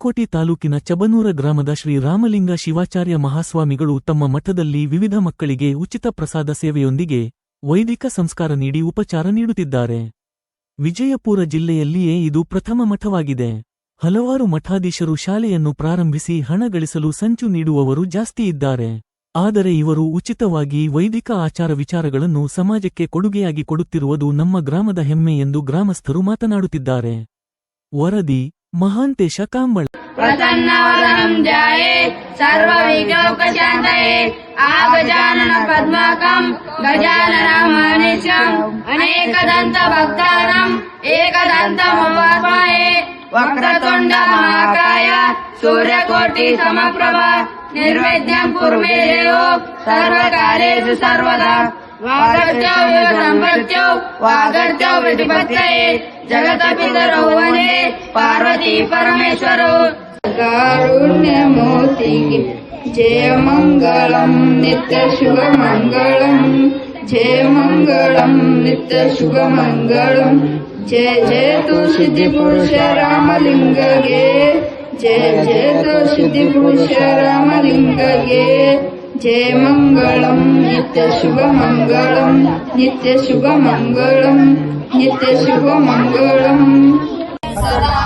ಹುಲಿಕೋಟೆ ತಾಲೂಕಿನ ಚಬನೂರ ಗ್ರಾಮದ ಶ್ರೀ ರಾಮಲಿಂಗ ಶಿವಾಚಾರ್ಯ ಮಹಾಸ್ವಾಮಿಗಳು ತಮ್ಮ ಮಠದಲ್ಲಿ ವಿವಿಧ ಮಕ್ಕಳಿಗೆ ಉಚಿತ ಪ್ರಸಾದ ಸೇವೆಯೊಂದಿಗೆ ವೈದಿಕ ಸಂಸ್ಕಾರ ನೀಡಿ ಉಪಚಾರ ನೀಡುತ್ತಿದ್ದಾರೆ. ವಿಜಯಪುರ ಜಿಲ್ಲೆಯಲ್ಲಿಯೇ ಇದು ಪ್ರಥಮ ಮಠವಾಗಿದೆ. ಹಲವಾರು ಮಠಾಧೀಶರು ಶಾಲೆಯನ್ನು ಪ್ರಾರಂಭಿಸಿ ಹಣ ಗಳಿಸಲು ಸಂಚು ನೀಡುವವರು ಜಾಸ್ತಿ ಇದ್ದಾರೆ. ಆದರೆ ಇವರು ಉಚಿತವಾಗಿ ವೈದಿಕ ಆಚಾರ ವಿಚಾರಗಳನ್ನು ಸಮಾಜಕ್ಕೆ ಕೊಡುಗೆಯಾಗಿ ಕೊಡುತ್ತಿರುವುದು ನಮ್ಮ ಗ್ರಾಮದ ಹೆಮ್ಮೆ ಎಂದು ಗ್ರಾಮಸ್ಥರು ಮಾತನಾಡುತ್ತಿದ್ದಾರೆ. ವರದಿ ಮಹಾಂತೇಶ ಕಾಂಬಳ. ಪ್ರಸನ್ನವದನಂ ಧ್ಯಾಯೇತ್ ಸರ್ವವಿಘ್ನೋಪಶಾಂತಯೇ ಗಜಾನನ ಪದ್ಮಾಕಂ ಗಜಾನನಂ ಅಹರ್ನಿಶಂ ಅನೇಕದಂತ ಭಕ್ತಾನಾಂ ಏಕದಂತಮುಪಾಸ್ಮಹೇ ವಕ್ರತುಂಡ ಮಹಾಕಾಯ ಸೂರ್ಯಕೋಟಿ ಸಮಪ್ರಭ ನಿರ್ವಿಘ್ನಂ ಕುರ್ಮೇ ದೇವೋ ಸರ್ವಕಾರ್ಯೇಷು ಸರ್ವದಾ ವಾಗರ್ತ್ಯೋ ಸಂಪತ್ಯೋ ವಾಗರ್ತ್ಯೋ ವಿಧಿಪತ್ಯಯೇ ಜಗತಪಿತರೋ ವಂದೇ ಪಾರ್ವತಿ ಪರಮೇಶ್ವರೋ. ಕಾರುಣ್ಯಮೂರ್ತಿಗೆ ಜಯ ಮಂಗಳಂ ನಿತ್ಯ ಶುಭ ಮಂಗಳಂ ಜಯ ಮಂಗಳಂ ನಿತ್ಯ ಶುಭ ಮಂಗಳಂ ಜಯ ಜಯತು ಸಿದ್ಧಿ ಪುರುಷ ರಾಮಲಿಂಗಗೆ ಜಯ ಜಯತು ಸಿದ್ಧಿ ಪುರುಷ ರಾಮಲಿಂಗಗೆ ಜಯ ಮಂಗಳಂ ನಿತ್ಯ ಶುಭ ಮಂಗಳಂ ನಿತ್ಯ ಶುಭ ಮಂಗಳಂ ನಿತ್ಯ ಶುಭ ಮಂಗಳಂ. ಸದಾ